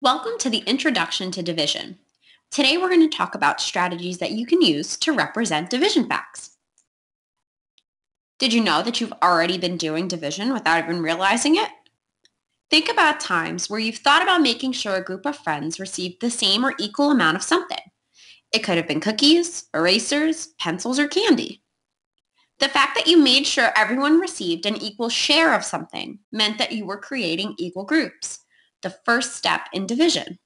Welcome to the Introduction to Division. Today we're going to talk about strategies that you can use to represent division facts. Did you know that you've already been doing division without even realizing it? Think about times where you've thought about making sure a group of friends received the same or equal amount of something. It could have been cookies, erasers, pencils, or candy. The fact that you made sure everyone received an equal share of something meant that you were creating equal groups, the first step in division.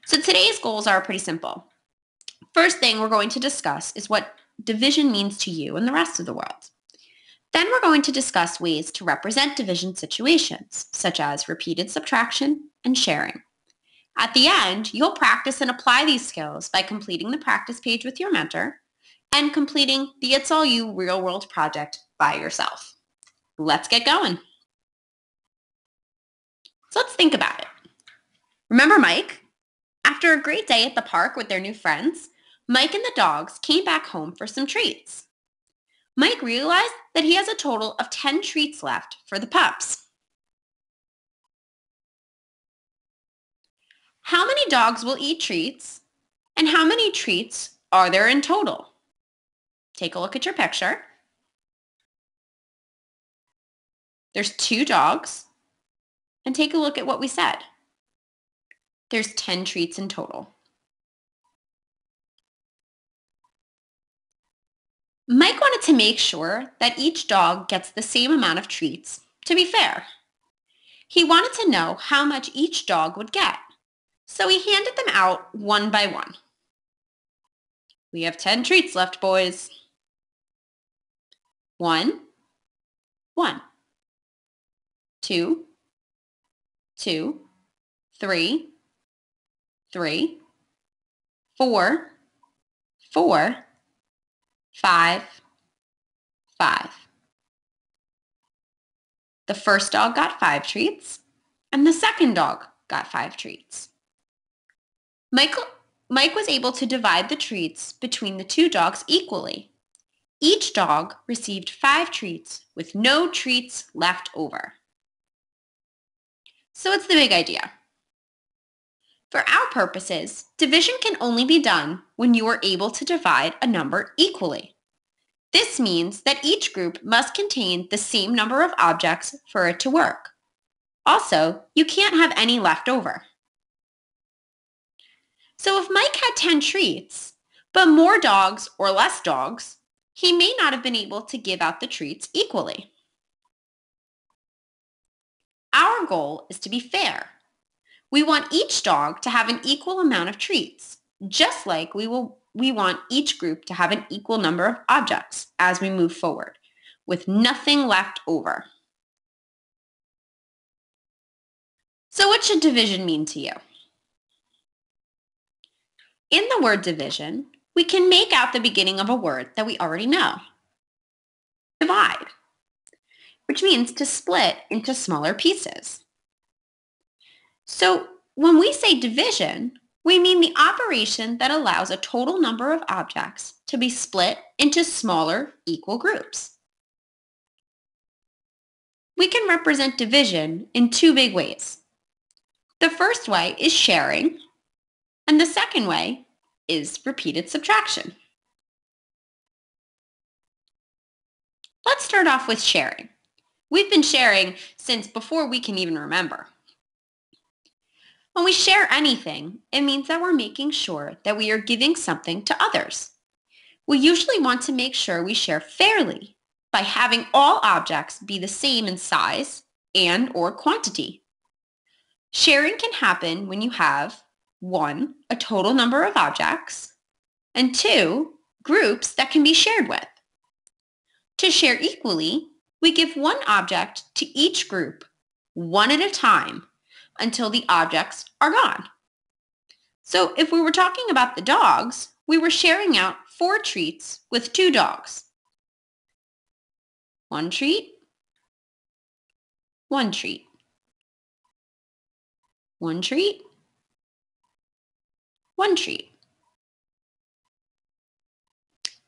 So today's goals are pretty simple. First thing we're going to discuss is what division means to you and the rest of the world. Then we're going to discuss ways to represent division situations, such as repeated subtraction and sharing. At the end, you'll practice and apply these skills by completing the practice page with your mentor and completing the It's All You real-world project by yourself. Let's get going. So let's think about it. Remember Mike? After a great day at the park with their new friends, Mike and the dogs came back home for some treats. Mike realized that he has a total of 10 treats left for the pups. How many dogs will eat treats, and how many treats are there in total? Take a look at your picture. There's 2 dogs, and take a look at what we said. There's 10 treats in total. Mike wanted to make sure that each dog gets the same amount of treats, to be fair. He wanted to know how much each dog would get, so he handed them out one by one. We have 10 treats left, boys. 1, 1, 2, 2, 3, 3, 4, 4, 5, 5. The first dog got 5 treats, and the second dog got 5 treats. Mike was able to divide the treats between the 2 dogs equally. Each dog received 5 treats with no treats left over. So what's the big idea? For our purposes, division can only be done when you are able to divide a number equally. This means that each group must contain the same number of objects for it to work. Also, you can't have any left over. So if Mike had 10 treats, but more dogs or less dogs, he may not have been able to give out the treats equally. Our goal is to be fair. We want each dog to have an equal amount of treats, just like we want each group to have an equal number of objects as we move forward, with nothing left over. So what should division mean to you? In the word division, we can make out the beginning of a word that we already know. Divide, which means to split into smaller pieces. So when we say division, we mean the operation that allows a total number of objects to be split into smaller equal groups. We can represent division in 2 big ways. The first way is sharing, and the second way is repeated subtraction. Let's start off with sharing. We've been sharing since before we can even remember. When we share anything, it means that we're making sure that we are giving something to others. We usually want to make sure we share fairly by having all objects be the same in size and or quantity. Sharing can happen when you have 1, a total number of objects, and 2, groups that can be shared with. To share equally, we give 1 object to each group, 1 at a time, until the objects are gone. So if we were talking about the dogs, we were sharing out 4 treats with 2 dogs. 1 treat, 1 treat, 1 treat, 1 treat.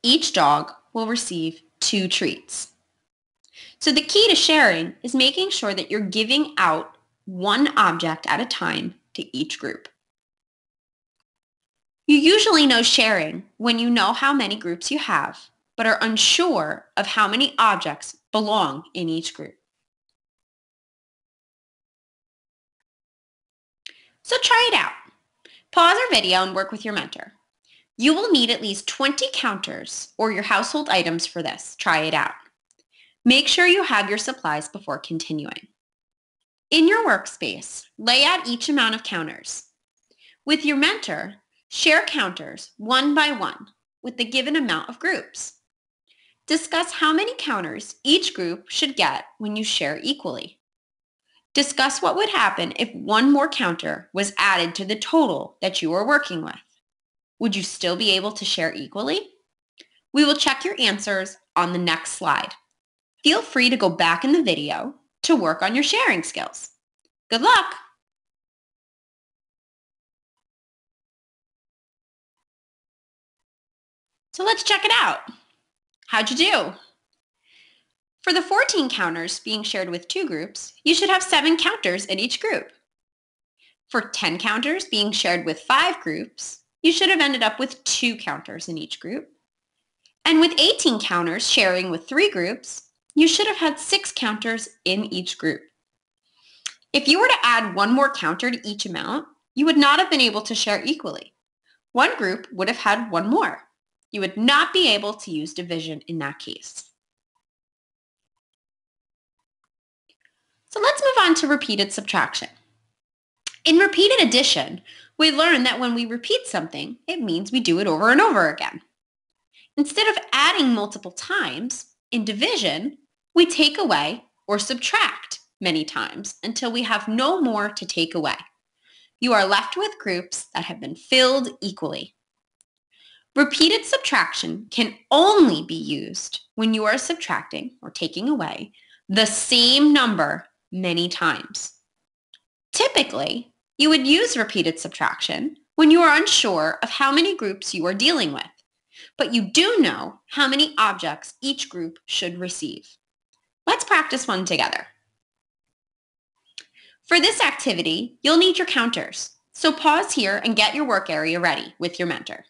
Each dog will receive 2 treats. So the key to sharing is making sure that you're giving out one object at a time to each group. You usually know sharing when you know how many groups you have, but are unsure of how many objects belong in each group. So try it out. Pause our video and work with your mentor. You will need at least 20 counters or your household items for this. Try it out. Make sure you have your supplies before continuing. In your workspace, lay out each amount of counters. With your mentor, share counters one by one with the given amount of groups. Discuss how many counters each group should get when you share equally. Discuss what would happen if one more counter was added to the total that you are working with. Would you still be able to share equally? We will check your answers on the next slide. Feel free to go back in the video to work on your sharing skills. Good luck! So let's check it out. How'd you do? For the 14 counters being shared with two groups, you should have 7 counters in each group. For 10 counters being shared with 5 groups, you should have ended up with 2 counters in each group. And with 18 counters sharing with 3 groups, you should have had 6 counters in each group. If you were to add one more counter to each amount, you would not have been able to share equally. One group would have had one more. You would not be able to use division in that case. So let's move on to repeated subtraction. In repeated addition, we learn that when we repeat something, it means we do it over and over again. Instead of adding multiple times, in division, we take away or subtract many times until we have no more to take away. You are left with groups that have been filled equally. Repeated subtraction can only be used when you are subtracting or taking away the same number many times. Typically, you would use repeated subtraction when you are unsure of how many groups you are dealing with, but you do know how many objects each group should receive. Let's practice one together. For this activity, you'll need your counters, so pause here and get your work area ready with your mentor.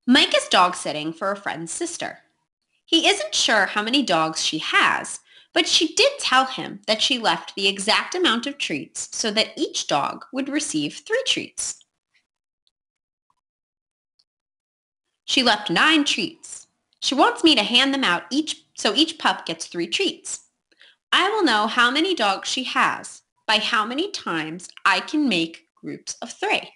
Mike is dog sitting for a friend's sister. He isn't sure how many dogs she has, but she did tell him that she left the exact amount of treats so that each dog would receive 3 treats. She left 9 treats. She wants me to hand them out so each pup gets 3 treats. I will know how many dogs she has by how many times I can make groups of 3.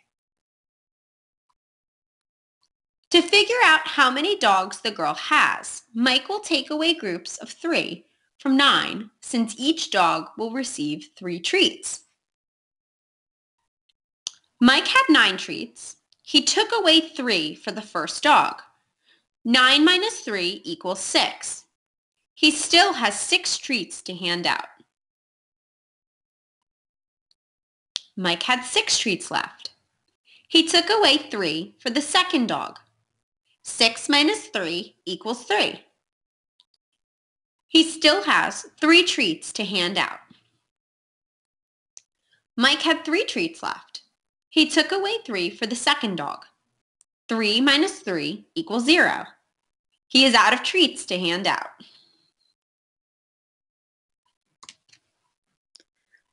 To figure out how many dogs the girl has, Mike will take away groups of 3 from 9 since each dog will receive 3 treats. Mike had 9 treats. He took away 3 for the first dog. 9 minus 3 equals 6. He still has 6 treats to hand out. Mike had 6 treats left. He took away 3 for the second dog. 6 minus 3 equals 3. He still has 3 treats to hand out. Mike had 3 treats left. He took away 3 for the second dog. 3 minus 3 equals 0. He is out of treats to hand out.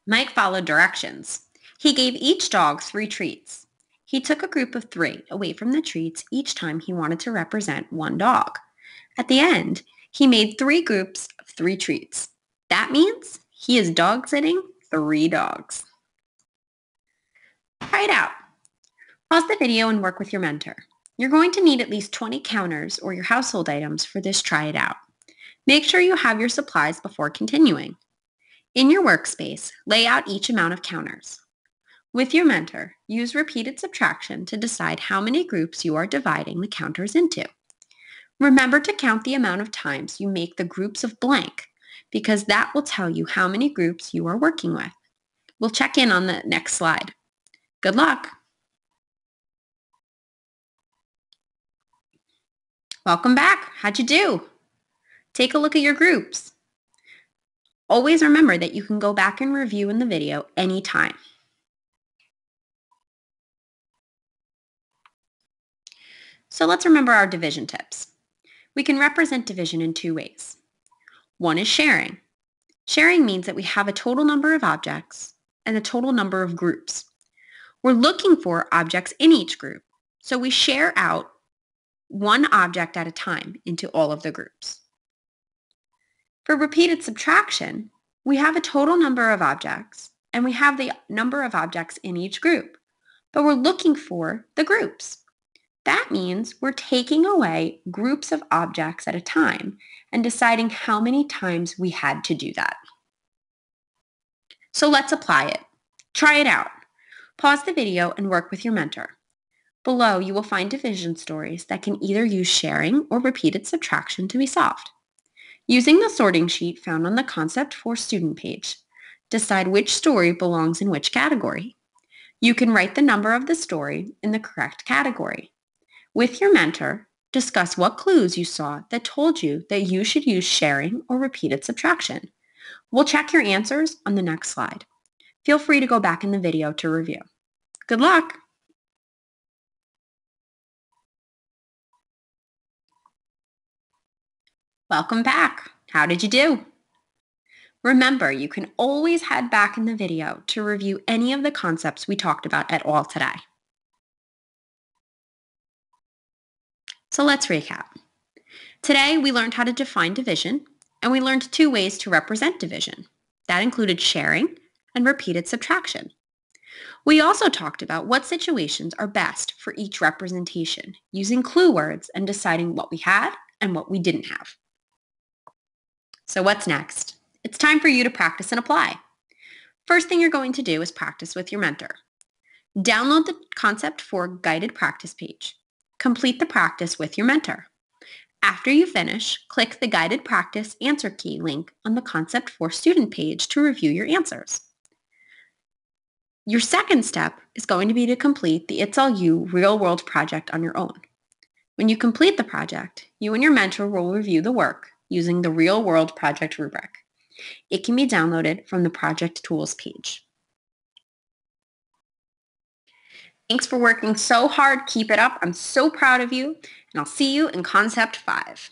Mike followed directions. He gave each dog 3 treats. He took a group of 3 away from the treats each time he wanted to represent one dog. At the end, he made 3 groups of 3 treats. That means he is dog sitting 3 dogs. Try it out. Pause the video and work with your mentor. You're going to need at least 20 counters or your household items for this try it out. Make sure you have your supplies before continuing. In your workspace, lay out each amount of counters. With your mentor, use repeated subtraction to decide how many groups you are dividing the counters into. Remember to count the amount of times you make the groups of blank, because that will tell you how many groups you are working with. We'll check in on the next slide. Good luck! Welcome back. How'd you do? Take a look at your groups. Always remember that you can go back and review in the video anytime. So let's remember our division tips. We can represent division in two ways. One is sharing. Sharing means that we have a total number of objects and a total number of groups. We're looking for objects in each group, so we share out one object at a time into all of the groups. For repeated subtraction, we have a total number of objects and we have the number of objects in each group, but we're looking for the groups. That means we're taking away groups of objects at a time and deciding how many times we had to do that. So let's apply it. Try it out. Pause the video and work with your mentor. Below, you will find division stories that can either use sharing or repeated subtraction to be solved. Using the sorting sheet found on the Concept for Student page, decide which story belongs in which category. You can write the number of the story in the correct category. With your mentor, discuss what clues you saw that told you that you should use sharing or repeated subtraction. We'll check your answers on the next slide. Feel free to go back in the video to review. Good luck! Welcome back. How did you do? Remember, you can always head back in the video to review any of the concepts we talked about at all today. So let's recap. Today, we learned how to define division, and we learned two ways to represent division. That included sharing and repeated subtraction. We also talked about what situations are best for each representation, using clue words and deciding what we had and what we didn't have. So what's next? It's time for you to practice and apply. First thing you're going to do is practice with your mentor. Download the Concept for guided practice page. Complete the practice with your mentor. After you finish, click the guided practice answer key link on the Concept for Student page to review your answers. Your second step is going to be to complete the It's All You real-world project on your own. When you complete the project, you and your mentor will review the work using the real-world project rubric. It can be downloaded from the Project Tools page. Thanks for working so hard. Keep it up. I'm so proud of you, and I'll see you in Concept 5.